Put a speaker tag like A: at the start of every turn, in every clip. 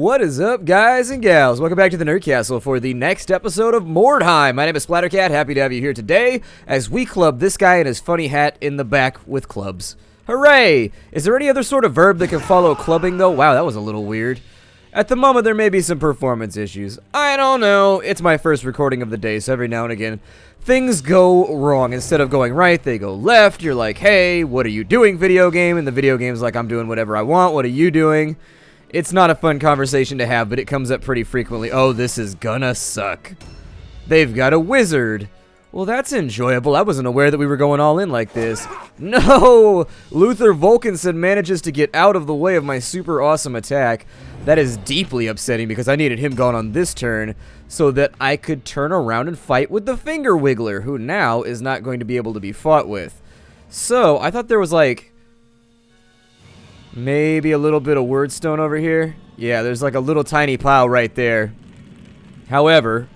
A: What is up, guys and gals? Welcome back to the Nerd Castle for the next episode of Mordheim. My name is Splattercat. Happy to have you here today as we club this guy in his funny hat in the back with clubs. Hooray! Is there any other sort of verb that can follow clubbing, though? Wow, that was a little weird. At the moment, there may be some performance issues. I don't know. It's my first recording of the day, so every now and again, things go wrong. Instead of going right, they go left. You're like, hey, what are you doing, video game? And the video game's like, I'm doing whatever I want. What are you doing? It's not a fun conversation to have, but it comes up pretty frequently. Oh, this is gonna suck. They've got a wizard. Well, that's enjoyable. I wasn't aware that we were going all in like this. No! Luther Volkinson manages to get out of the way of my super awesome attack. That is deeply upsetting because I needed him gone on this turn so that I could turn around and fight with the Finger Wiggler, who now is not going to be able to be fought with. So, I thought there was like maybe a little bit of wordstone over here. Yeah, there's like a little tiny pile right there. However,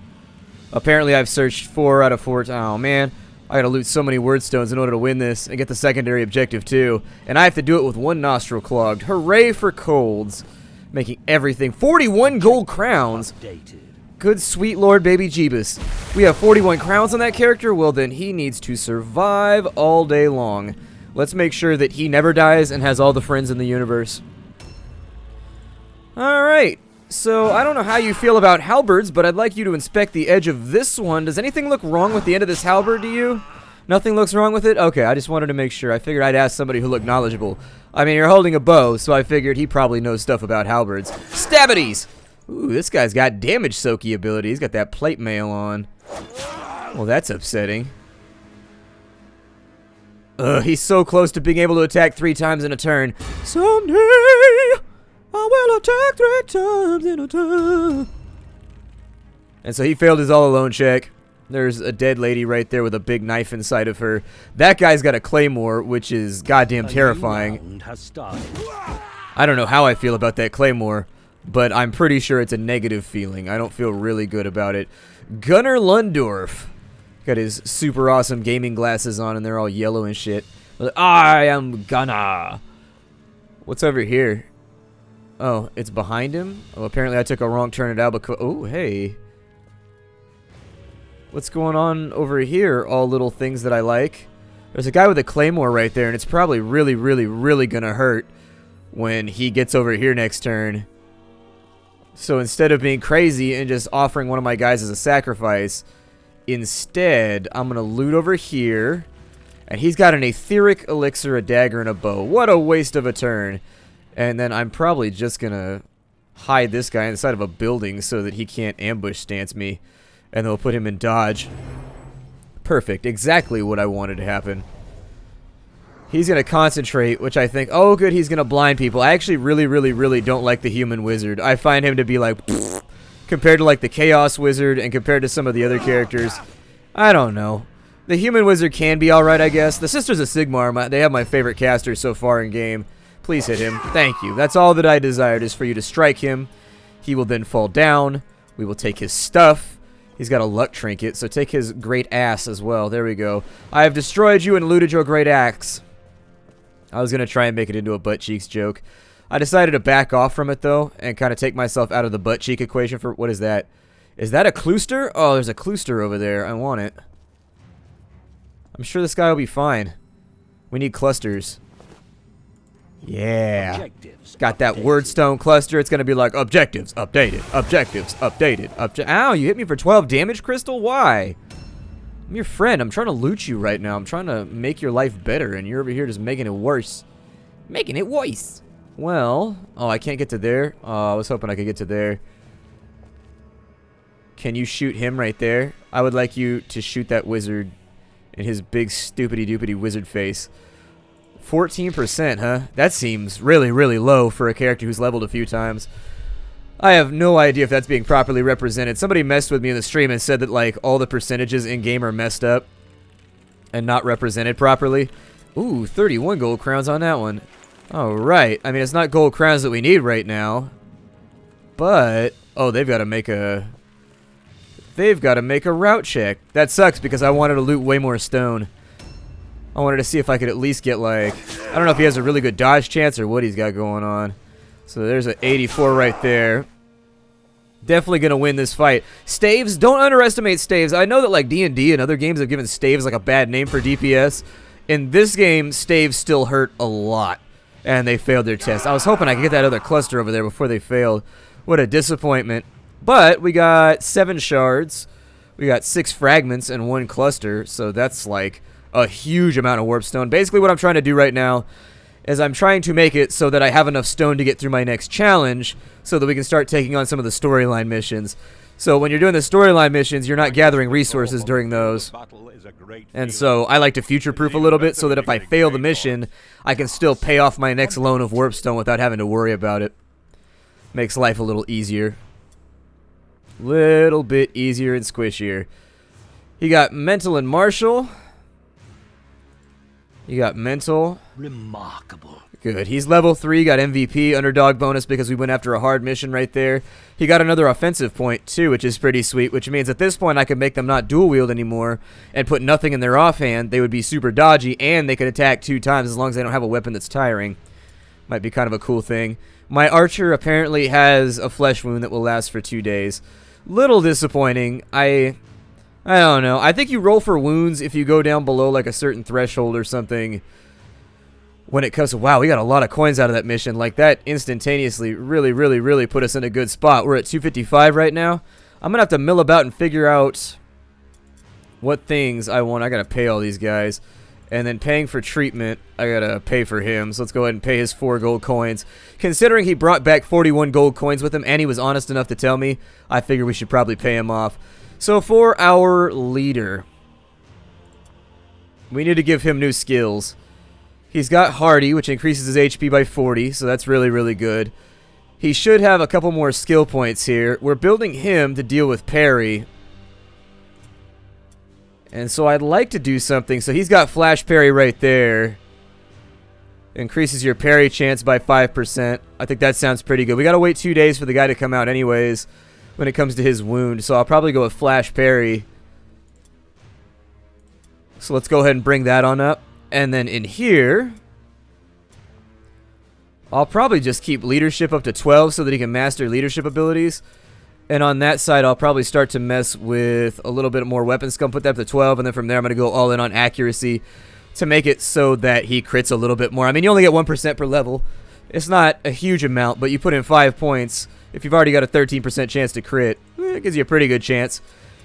A: apparently I've searched 4 out of 4. Oh man, I gotta loot so many wordstones in order to win this and get the secondary objective too. And I have to do it with one nostril clogged. Hooray for colds. Making everything 41 gold crowns. Good sweet Lord baby Jeebus. We have 41 crowns on that character. Well then he needs to survive all day long. Let's make sure that he never dies and has all the friends in the universe. Alright, so I don't know how you feel about halberds, but I'd like you to inspect the edge of this one. Does anything look wrong with the end of this halberd to you? Nothing looks wrong with it? Okay, I just wanted to make sure. I figured I'd ask somebody who looked knowledgeable. I mean, you're holding a bow, so I figured he probably knows stuff about halberds. Stabbities! Ooh, this guy's got damage soaky ability. He's got that plate mail on. Well, that's upsetting. He's so close to being able to attack 3 times in a turn. Someday, I will attack 3 times in a turn. And so he failed his all-alone check. There's a dead lady right there with a big knife inside of her. That guy's got a claymore, which is goddamn terrifying. I don't know how I feel about that claymore, but I'm pretty sure it's a negative feeling. I don't feel really good about it. Gunnar Lundorf. Got his super awesome gaming glasses on, and they're all yellow and shit. I am Gunnar. What's over here? Oh, it's behind him? Oh, apparently I took a wrong turn at Albuquerque. Oh, hey. What's going on over here? All little things that I like. There's a guy with a claymore right there, and it's probably really, really, really gonna hurt when he gets over here next turn. So instead of being crazy and just offering one of my guys as a sacrifice, instead, I'm going to loot over here. And he's got an etheric elixir, a dagger, and a bow. What a waste of a turn. And then I'm probably just going to hide this guy inside of a building so that he can't ambush stance me. And they'll put him in dodge. Perfect. Exactly what I wanted to happen. He's going to concentrate, which I think, oh good, he's going to blind people. I actually really, really, really don't like the human wizard. I find him to be like, pfft, compared to like the Chaos Wizard and compared to some of the other characters. I don't know. The human wizard can be alright, I guess. The Sisters of Sigmar, they have my favorite caster so far in game. Please hit him. Thank you. That's all that I desired, is for you to strike him. He will then fall down. We will take his stuff. He's got a luck trinket, so take his great ass as well. There we go. I have destroyed you and looted your great axe. I was going to try and make it into a butt cheeks joke. I decided to back off from it, though, and kind of take myself out of the butt cheek equation for... What is that? Is that a cluster? Oh, there's a cluster over there. I want it. I'm sure this guy will be fine. We need clusters. Yeah. Got that wordstone cluster. It's going to be like, objectives updated, objectives updated. Ow, you hit me for 12 damage, Crystal? Why? I'm your friend. I'm trying to loot you right now. I'm trying to make your life better, and you're over here just making it worse. Making it worse. Well, oh, I can't get to there. Oh, I was hoping I could get to there. Can you shoot him right there? I would like you to shoot that wizard in his big stupidity-doopity wizard face. 14%, huh? That seems really, really low for a character who's leveled a few times. I have no idea if that's being properly represented. Somebody messed with me in the stream and said that, like, all the percentages in-game are messed up and not represented properly. Ooh, 31 gold crowns on that one. Alright. I mean, it's not gold crowns that we need right now. But, oh, they've got to make a route check. That sucks because I wanted to loot way more stone. I wanted to see if I could at least get, like, I don't know if he has a really good dodge chance or what he's got going on. So there's an 84 right there. Definitely going to win this fight. Staves, don't underestimate staves. I know that like D&D and other games have given staves like a bad name for DPS. In this game, staves still hurt a lot. And they failed their test. I was hoping I could get that other cluster over there before they failed. What a disappointment. But we got 7 shards. We got 6 fragments and 1 cluster. So that's like a huge amount of warpstone. Basically what I'm trying to do right now is I'm trying to make it so that I have enough stone to get through my next challenge so that we can start taking on some of the storyline missions. So when you're doing the storyline missions, you're not gathering resources during those. And so I like to future-proof a little bit so that if I fail the mission, I can still pay off my next loan of warpstone without having to worry about it. Makes life a little easier. Little bit easier and squishier. He got mental and martial. You got mental.
B: Remarkable.
A: Good. He's level 3, got MVP, underdog bonus because we went after a hard mission right there. He got another offensive point too, which is pretty sweet, which means at this point I can make them not dual wield anymore and put nothing in their offhand. They would be super dodgy and they could attack 2 times as long as they don't have a weapon that's tiring. Might be kind of a cool thing. My archer apparently has a flesh wound that will last for 2 days. Little disappointing. I don't know. I think you roll for wounds if you go down below like a certain threshold or something. When it comes to, wow, we got a lot of coins out of that mission. Like, that instantaneously really put us in a good spot. We're at 255 right now. I'm going to have to mill about and figure out what things I want. I got to pay all these guys. And then paying for treatment, I got to pay for him. So let's go ahead and pay his 4 gold coins. Considering he brought back 41 gold coins with him and he was honest enough to tell me, I figure we should probably pay him off. So for our leader, we need to give him new skills. He's got Hardy, which increases his HP by 40, so that's really good. He should have a couple more skill points here. We're building him to deal with parry. And so I'd like to do something. So he's got flash parry right there. Increases your parry chance by 5%. I think that sounds pretty good. We got to wait 2 days for the guy to come out anyways when it comes to his wound. So I'll probably go with flash parry. So let's go ahead and bring that on up. And then in here, I'll probably just keep leadership up to 12 so that he can master leadership abilities. And on that side, I'll probably start to mess with a little bit more weapon skill, put that up to 12, and then from there I'm going to go all in on accuracy to make it so that he crits a little bit more. I mean, you only get 1% per level. It's not a huge amount, but you put in 5 points. If you've already got a 13% chance to crit, it gives you a pretty good chance.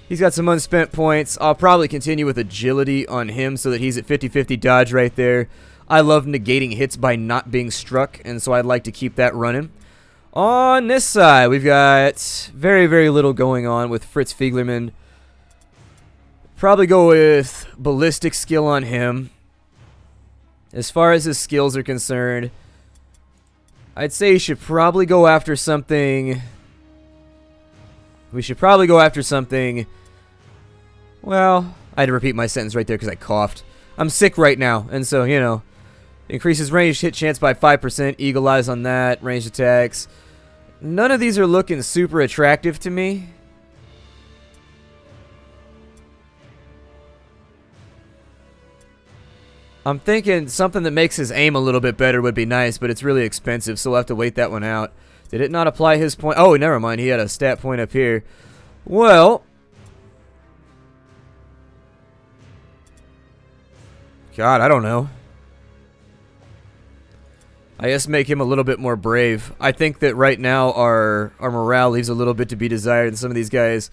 A: He's got some unspent points. I'll probably continue with agility on him so that he's at 50-50 dodge right there. I love negating hits by not being struck, and so I'd like to keep that running. On this side, we've got very little going on with Fritz Fieglerman. Probably go with ballistic skill on him. As far as his skills are concerned, I'd say you should probably go after something... We should probably go after something... Well, I had to repeat my sentence right there because I coughed. I'm sick right now, and so, you know. Increases ranged hit chance by 5%. Eagle eyes on that. Ranged attacks. None of these are looking super attractive to me. I'm thinking something that makes his aim a little bit better would be nice, but it's really expensive, so we'll have to wait that one out. Did it not apply his point? Oh, never mind. He had a stat point up here. Well, God, I don't know. I guess make him a little bit more brave. I think that right now our morale leaves a little bit to be desired, and some of these guys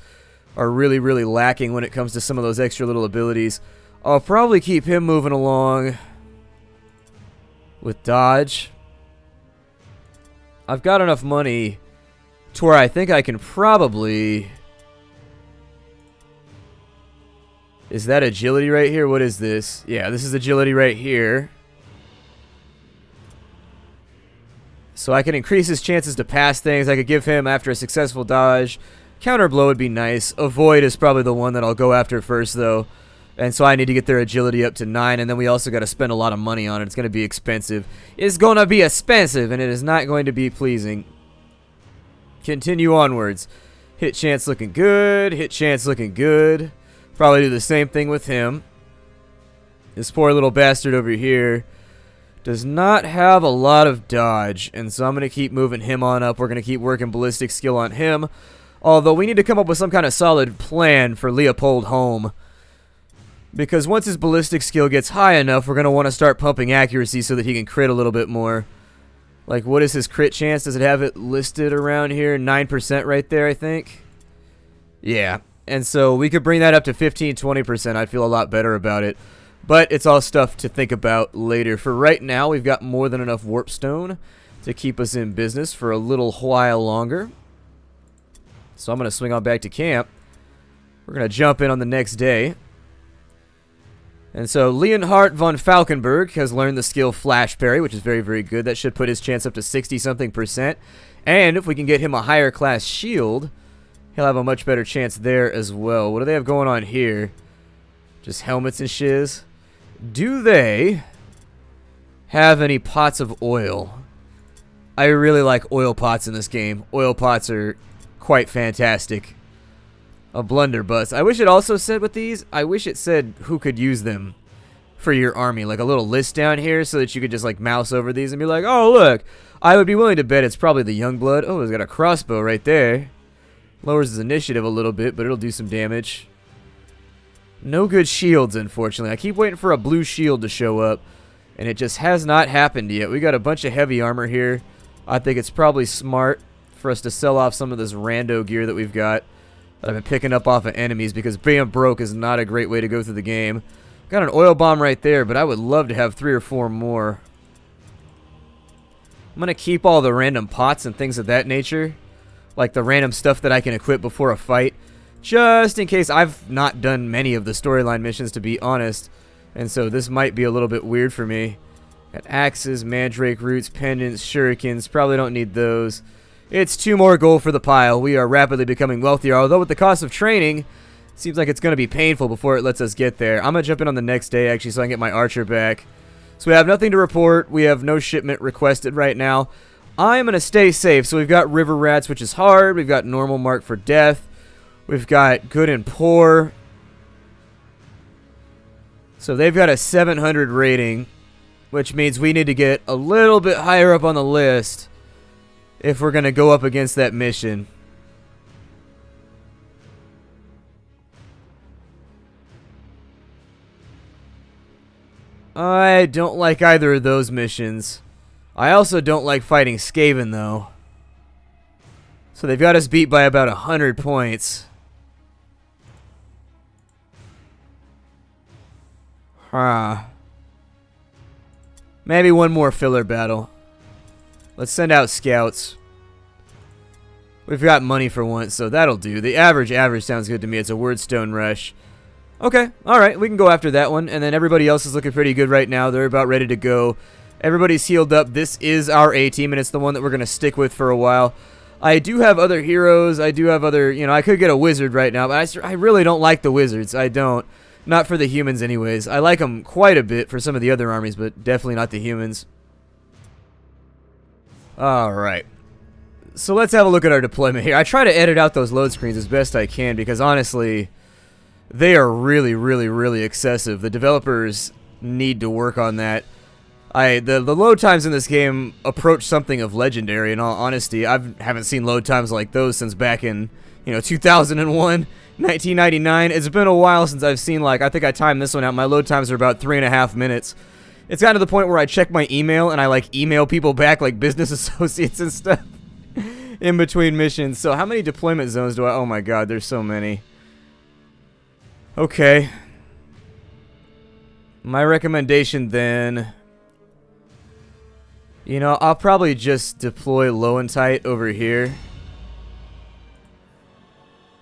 A: are really lacking when it comes to some of those extra little abilities. I'll probably keep him moving along with dodge. I've got enough money to where I think I can probably... Is that agility right here? What is this? Yeah, this is agility right here. So I can increase his chances to pass things. I could give him, after a successful dodge, counter blow would be nice. Avoid is probably the one that I'll go after first, though. And so I need to get their agility up to 9, and then we also got to spend a lot of money on it. It's going to be expensive. It's going to be expensive, and it is not going to be pleasing. Continue onwards. Hit chance looking good. Hit chance looking good. Probably do the same thing with him. This poor little bastard over here does not have a lot of dodge, and so I'm going to keep moving him on up. We're going to keep working ballistic skill on him. Although we need to come up with some kind of solid plan for Leopold Holm. Because once his ballistic skill gets high enough, we're going to want to start pumping accuracy so that he can crit a little bit more. Like, what is his crit chance? Does it have it listed around here? 9% right there, I think. Yeah. And so we could bring that up to 15-20%. I'd feel a lot better about it. But it's all stuff to think about later. For right now, we've got more than enough warpstone to keep us in business for a little while longer. So I'm going to swing on back to camp. We're going to jump in on the next day. And so Leonhard von Falkenberg has learned the skill Flash Parry, which is very, very good. That should put his chance up to 60-something%. And if we can get him a higher class shield, he'll have a much better chance there as well. What do they have going on here? Just helmets and shiz. Do they have any pots of oil? I really like oil pots in this game. Oil pots are quite fantastic. A blunderbuss. I wish it also said with these, I wish it said who could use them for your army. Like a little list down here so that you could just like mouse over these and be like, oh look, I would be willing to bet it's probably the Youngblood. Oh, he's got a crossbow right there. Lowers his initiative a little bit, but it'll do some damage. No good shields, unfortunately. I keep waiting for a blue shield to show up, and it just has not happened yet. We got a bunch of heavy armor here. I think it's probably smart for us to sell off some of this rando gear that we've got that I've been picking up off of enemies, because being broke is not a great way to go through the game. Got an oil bomb right there, but I would love to have 3 or 4 more. I'm going to keep all the random pots and things of that nature, like the random stuff that I can equip before a fight, just in case. I've not done many of the storyline missions, to be honest, and so this might be a little bit weird for me. Got axes, mandrake roots, pendants, shurikens. Probably don't need those. It's 2 more gold for the pile. We are rapidly becoming wealthier, although with the cost of training, seems like it's going to be painful before it lets us get there. I'm going to jump in on the next day, actually, so I can get my archer back. So we have nothing to report. We have no shipment requested right now. I'm going to stay safe. So we've got river rats, which is hard. We've got normal mark for death. We've got good and poor. So they've got a 700 rating, which means we need to get a little bit higher up on the list if we're going to go up against that mission. I don't like either of those missions. I also don't like fighting Skaven, though. So they've got us beat by about 100 points. Maybe one more filler battle. Let's send out scouts. We've got money for once, so that'll do. The average sounds good to me. It's a wordstone rush. Okay, alright, we can go after that one. And then everybody else is looking pretty good right now. They're about ready to go. Everybody's healed up. This is our A team, and it's the one that we're going to stick with for a while. I do have other heroes. I do have other, I could get a wizard right now, but I really don't like the wizards. I don't. Not for the humans anyways. I like them quite a bit for some of the other armies, but definitely not the humans. Alright. So let's have a look at our deployment here. I try to edit out those load screens as best I can because honestly, they are really, really, really excessive. The developers need to work on that. The load times in this game approach something of legendary, in all honesty. I haven't seen load times like those since back in, 2001, 1999. It's been a while since I've seen, I think I timed this one out. My load times are about 3.5 minutes. It's gotten to the point where I check my email and I, email people back, business associates and stuff in between missions. So how many deployment zones do I... Oh my god, there's so many. Okay. My recommendation then... I'll probably just deploy low and tight over here.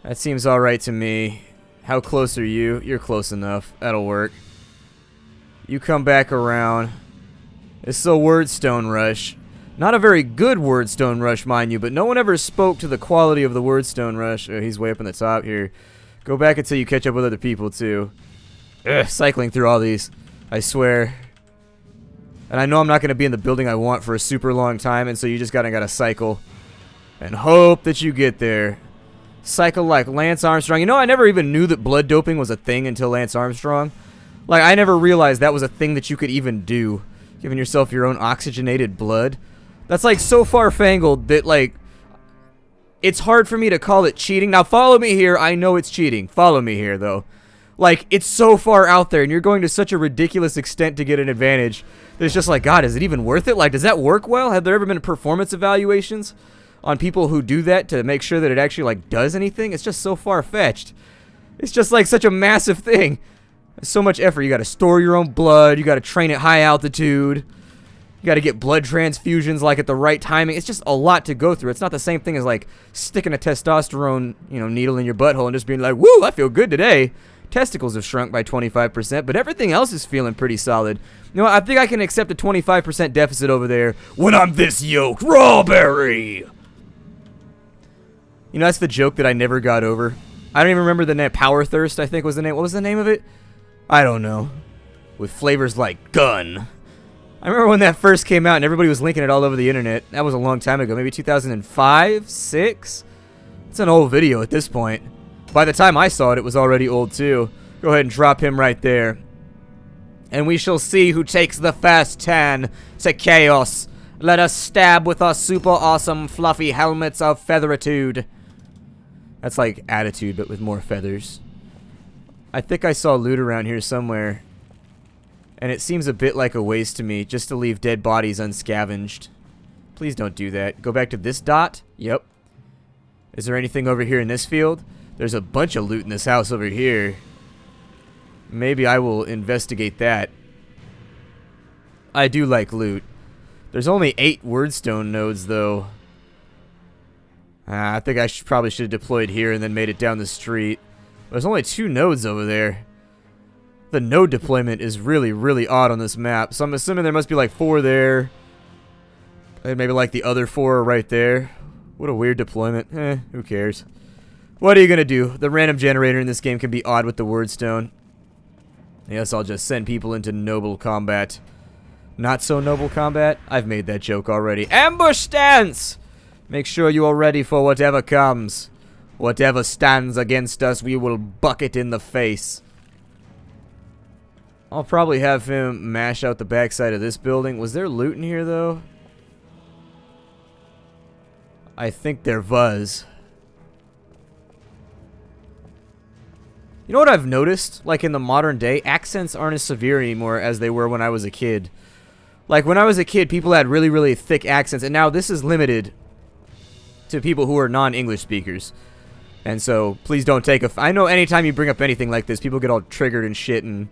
A: That seems alright to me. How close are you? You're close enough. That'll work. You come back around. It's a wordstone rush. Not a very good wordstone rush, mind you, but no one ever spoke to the quality of the wordstone rush. Oh, he's way up in the top here. Go back until you catch up with other people, too. Ugh, cycling through all these. I swear. And I know I'm not going to be in the building I want for a super long time, and so you just gotta cycle. And hope that you get there. Cycle like Lance Armstrong. I never even knew that blood doping was a thing until Lance Armstrong. I never realized that was a thing that you could even do. Giving yourself your own oxygenated blood. That's, so far-fangled that, It's hard for me to call it cheating. Now, follow me here. I know it's cheating. Follow me here, though. Like, it's so far out there, and you're going to such a ridiculous extent to get an advantage that it's just like, God, is it even worth it? Like, does that work well? Have there ever been performance evaluations on people who do that to make sure that it actually, like, does anything? It's just so far-fetched. It's just, like, such a massive thing. So much effort. You got to store your own blood. You got to train at high altitude. You got to get blood transfusions, like, at the right timing. It's just a lot to go through. It's not the same thing as, like, sticking a testosterone, needle in your butthole and just being like, woo, I feel good today. Testicles have shrunk by 25%, but everything else is feeling pretty solid. You know what? I think I can accept a 25% deficit over there when I'm this yoked. Rawberry! That's the joke that I never got over. I don't even remember the name. Power Thirst, I think was the name. What was the name of it? I don't know. With flavors like gun. I remember when that first came out and everybody was linking it all over the internet. That was a long time ago. Maybe 2005? 6? It's an old video at this point. By the time I saw it, it was already old too. Go ahead and drop him right there. And we shall see who takes the first turn to chaos. Let us stab with our super awesome fluffy helmets of featheritude. That's like attitude, but with more feathers. I think I saw loot around here somewhere. And it seems a bit like a waste to me, just to leave dead bodies unscavenged. Please don't do that. Go back to this dot. Yep. Is there anything over here in this field? There's a bunch of loot in this house over here. Maybe I will investigate that. I do like loot. There's only 8 wordstone nodes, though. I think I probably should have deployed here and then made it down the street. There's only 2 nodes over there. The node deployment is really, really odd on this map. So I'm assuming there must be like 4 there. And maybe like the other 4 are right there. What a weird deployment. Who cares? What are you going to do? The random generator in this game can be odd with the wordstone. Yes, I'll just send people into noble combat. Not so noble combat? I've made that joke already. Ambush stance! Make sure you are ready for whatever comes. Whatever stands against us, we will bucket in the face. I'll probably have him mash out the backside of this building. Was there loot in here, though? I think there was. You know what I've noticed? Like in the modern day, accents aren't as severe anymore as they were when I was a kid. Like when I was a kid, people had really, really thick accents, and now this is limited to people who are non-English speakers. And so, please don't take I know anytime you bring up anything like this, people get all triggered and shit and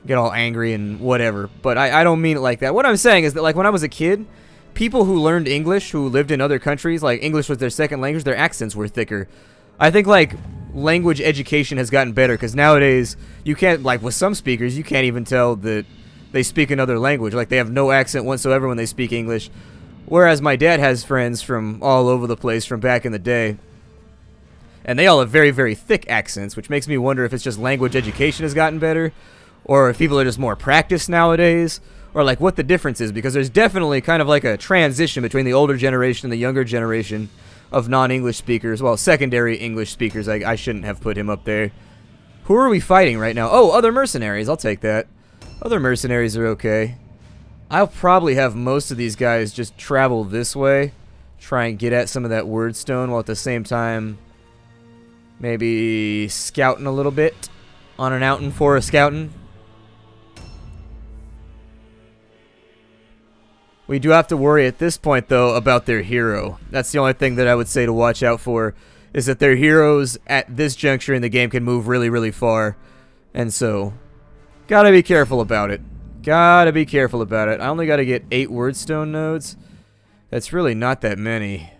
A: get all angry and whatever. But I don't mean it like that. What I'm saying is that, like, when I was a kid, people who learned English, who lived in other countries, like English was their second language, their accents were thicker. I think, like, language education has gotten better, because nowadays, you can't, like, with some speakers, you can't even tell that they speak another language. Like, they have no accent whatsoever when they speak English. Whereas my dad has friends from all over the place from back in the day. And they all have very, very thick accents, which makes me wonder if it's just language education has gotten better, or if people are just more practiced nowadays, or like what the difference is, because there's definitely kind of like a transition between the older generation and the younger generation of non-English speakers. Well, secondary English speakers. I shouldn't have put him up there. Who are we fighting right now? Oh, other mercenaries. I'll take that. Other mercenaries are okay. I'll probably have most of these guys just travel this way, try and get at some of that wordstone, while at the same time maybe scouting a little bit on an outin' for a scouting. We do have to worry at this point, though, about their hero. That's the only thing that I would say to watch out for, is that their heroes at this juncture in the game can move really, really far. And so, gotta be careful about it. Gotta be careful about it. I only gotta get 8 wordstone nodes. That's really not that many.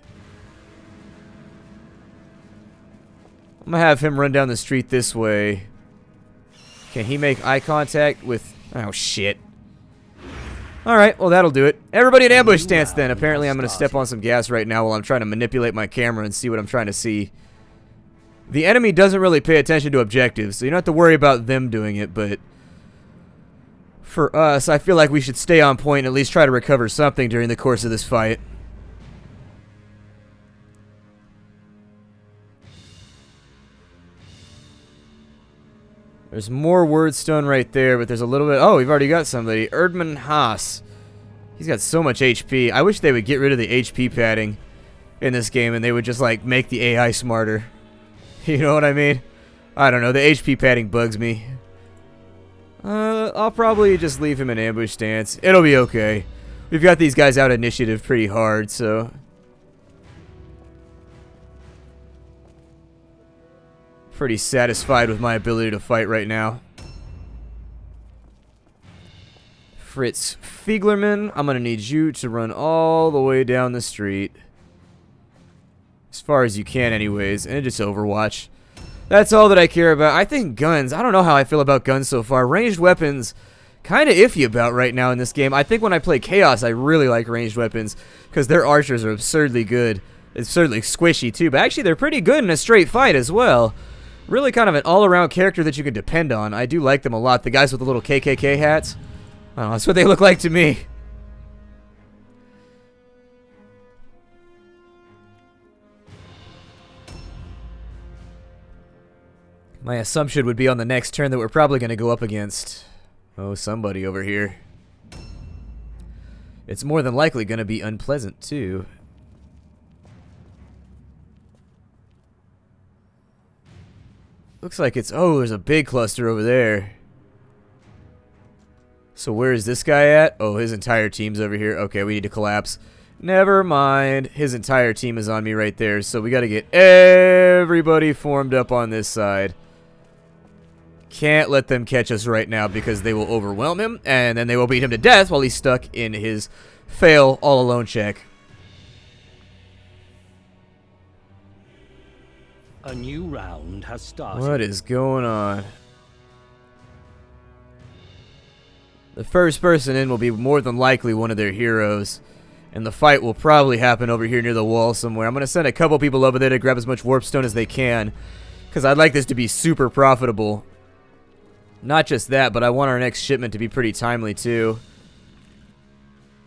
A: I'm gonna have him run down the street this way. Can he make eye contact with... Oh, shit. Alright, well that'll do it. Everybody in ambush stance then. Apparently I'm going to step on some gas right now while I'm trying to manipulate my camera and see what I'm trying to see. The enemy doesn't really pay attention to objectives, so you don't have to worry about them doing it, but... For us, I feel like we should stay on point and at least try to recover something during the course of this fight. There's more wordstone right there, but there's a little bit... Oh, we've already got somebody. Erdman Haas. He's got so much HP. I wish they would get rid of the HP padding. in this game, and they would just like make the AI smarter. You know what I mean? I don't know. The HP padding bugs me. I'll probably just leave him in ambush stance. It'll be okay. We've got these guys out initiative pretty hard, so... Pretty satisfied with my ability to fight right now. Fritz Fieglerman, I'm going to need you to run all the way down the street. As far as you can anyways, and just Overwatch. That's all that I care about. I think guns, I don't know how I feel about guns so far. Ranged weapons, kind of iffy about right now in this game. I think when I play Chaos, I really like ranged weapons because their archers are absurdly good. Absurdly squishy too, but actually they're pretty good in a straight fight as well. Really kind of an all-around character that you can depend on. I do like them a lot. The guys with the little KKK hats. I don't know, that's what they look like to me. My assumption would be on the next turn that we're probably going to go up against... Oh, somebody over here. It's more than likely going to be unpleasant, too. Looks like it's... Oh, there's a big cluster over there. So where is this guy at? Oh, his entire team's over here. Okay, we need to collapse. Never mind. His entire team is on me right there. So we got to get everybody formed up on this side. Can't let them catch us right now because they will overwhelm him. And then they will beat him to death while he's stuck in his fail all alone check.
B: A new round has started.
A: What is going on? The first person in will be more than likely one of their heroes. And the fight will probably happen over here near the wall somewhere. I'm going to send a couple people over there to grab as much warpstone as they can. Because I'd like this to be super profitable. Not just that, but I want our next shipment to be pretty timely too.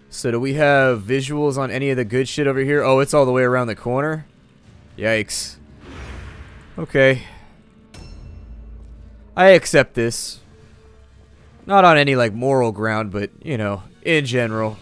A: So do we have visuals on any of the good shit over here? Oh, it's all the way around the corner? Yikes. Okay. I accept this. Not on any, like, moral ground, but, you know, in general.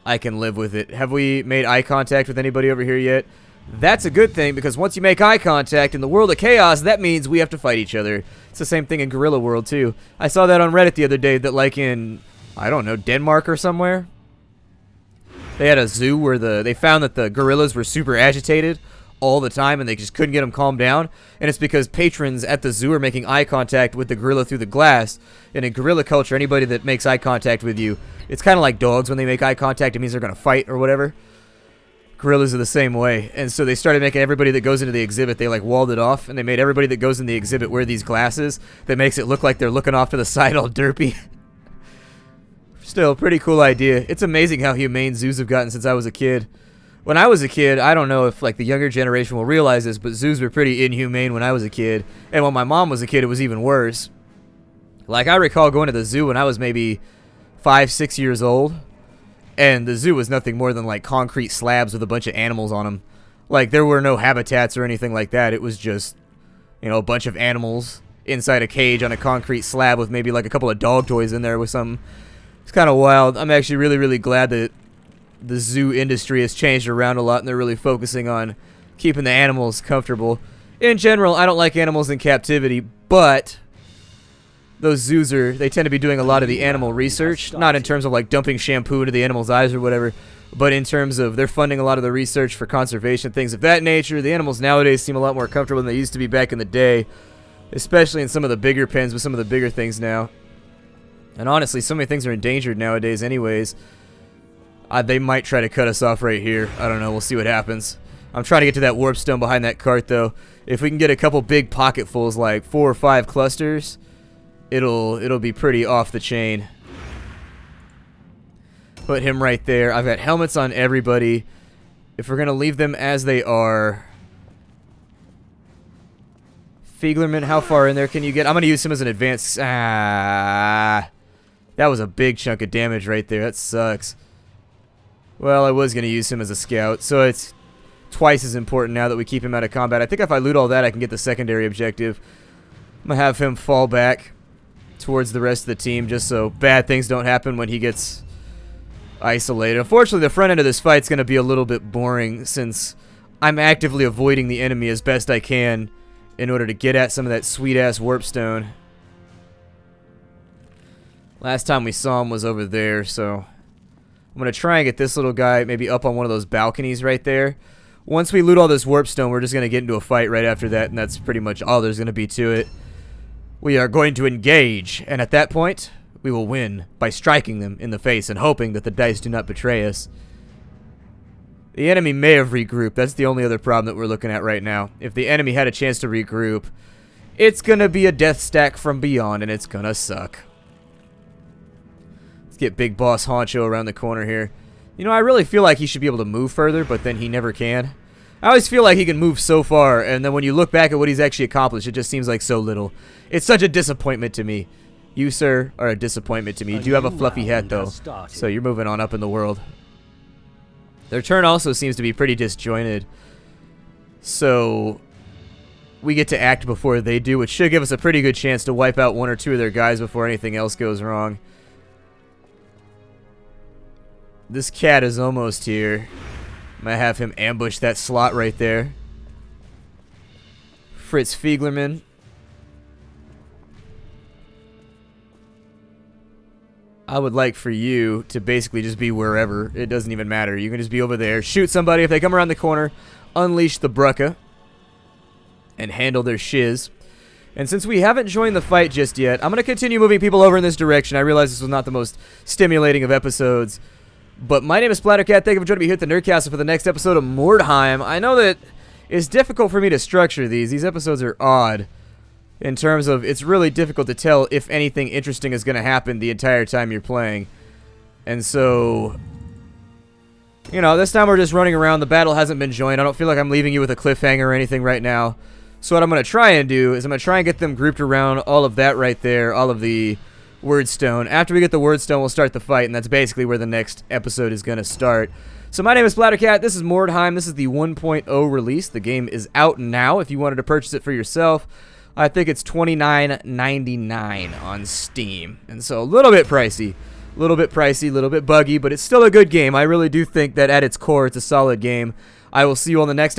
A: I can live with it. Have we made eye contact with anybody over here yet? That's a good thing, because once you make eye contact in the world of chaos, that means we have to fight each other. It's the same thing in Guerrilla World, too. I saw that on Reddit the other day, that, like, in, I don't know, Denmark or somewhere, they had a zoo where they found that the gorillas were super agitated all the time, and they just couldn't get them calmed down. And it's because patrons at the zoo are making eye contact with the gorilla through the glass. And in gorilla culture, anybody that makes eye contact with you, it's kind of like dogs when they make eye contact. It means they're going to fight or whatever. Gorillas are the same way. And so they started making everybody that goes into the exhibit, they like walled it off, and they made everybody that goes in the exhibit wear these glasses that makes it look like they're looking off to the side all derpy. Still, pretty cool idea. It's amazing how humane zoos have gotten since I was a kid. When I was a kid, I don't know if like the younger generation will realize this, but zoos were pretty inhumane when I was a kid. And when my mom was a kid, it was even worse. Like, I recall going to the zoo when I was maybe 5, 6 years old. And the zoo was nothing more than like concrete slabs with a bunch of animals on them. Like, there were no habitats or anything like that. It was just, you know, a bunch of animals inside a cage on a concrete slab with maybe like a couple of dog toys in there with something. It's kind of wild. I'm actually really, really glad that the zoo industry has changed around a lot, and they're really focusing on keeping the animals comfortable. In general, I don't like animals in captivity, but those zoos they tend to be doing a lot of the animal research, not in terms of like dumping shampoo into the animal's eyes or whatever, but in terms of they're funding a lot of the research for conservation, things of that nature. The animals nowadays seem a lot more comfortable than they used to be back in the day, especially in some of the bigger pens with some of the bigger things now. And honestly, so many things are endangered nowadays anyways. They might try to cut us off right here. I don't know. We'll see what happens. I'm trying to get to that warpstone behind that cart, though. If we can get a couple big pocketfuls, like 4 or 5 clusters, it'll be pretty off the chain. Put him right there. I've got helmets on everybody. If we're going to leave them as they are... Fieglerman, how far in there can you get? I'm going to use him as an advanced... That was a big chunk of damage right there. That sucks. Well, I was going to use him as a scout, so it's twice as important now that we keep him out of combat. I think if I loot all that, I can get the secondary objective. I'm going to have him fall back towards the rest of the team just so bad things don't happen when he gets isolated. Unfortunately, the front end of this fight's going to be a little bit boring since I'm actively avoiding the enemy as best I can in order to get at some of that sweet-ass warpstone. Last time we saw him was over there, so I'm going to try and get this little guy maybe up on one of those balconies right there. Once we loot all this warpstone, we're just going to get into a fight right after that, and that's pretty much all there's going to be to it. We are going to engage, and at that point, we will win by striking them in the face and hoping that the dice do not betray us. The enemy may have regrouped. That's the only other problem that we're looking at right now. If the enemy had a chance to regroup, it's going to be a death stack from beyond, and it's going to suck. Let's get Big Boss Honcho around the corner here. You know, I really feel like he should be able to move further, but then he never can. I always feel like he can move so far, and then when you look back at what he's actually accomplished, it just seems like so little. It's such a disappointment to me. You, sir, are a disappointment to me. You do have a fluffy hat, though, so you're moving on up in the world. Their turn also seems to be pretty disjointed, so we get to act before they do, which should give us a pretty good chance to wipe out one or two of their guys before anything else goes wrong. This cat is almost here. Might have him ambush that slot right there. Fritz Fieglerman. I would like for you to basically just be wherever. It doesn't even matter. You can just be over there. Shoot somebody. If they come around the corner, unleash the Brucka and handle their shiz. And since we haven't joined the fight just yet, I'm going to continue moving people over in this direction. I realize this was not the most stimulating of episodes. But my name is Splattercat. Thank you for joining me here at the Nerdcastle for the next episode of Mordheim. I know that it's difficult for me to structure these. These episodes are odd in terms of it's really difficult to tell if anything interesting is going to happen the entire time you're playing. And so, you know, this time we're just running around. The battle hasn't been joined. I don't feel like I'm leaving you with a cliffhanger or anything right now. So what I'm going to try and do is I'm going to try and get them grouped around all of that right there, all of the Wordstone. After we get the Wordstone, we'll start the fight, and that's basically where the next episode is going to start. So my name is Splattercat. This is Mordheim. This is the 1.0 release. The game is out now if you wanted to purchase it for yourself. I think it's $29.99 on Steam. And so a little bit pricey. A little bit pricey, a little bit buggy, but it's still a good game. I really do think that at its core, it's a solid game. I will see you on the next episode.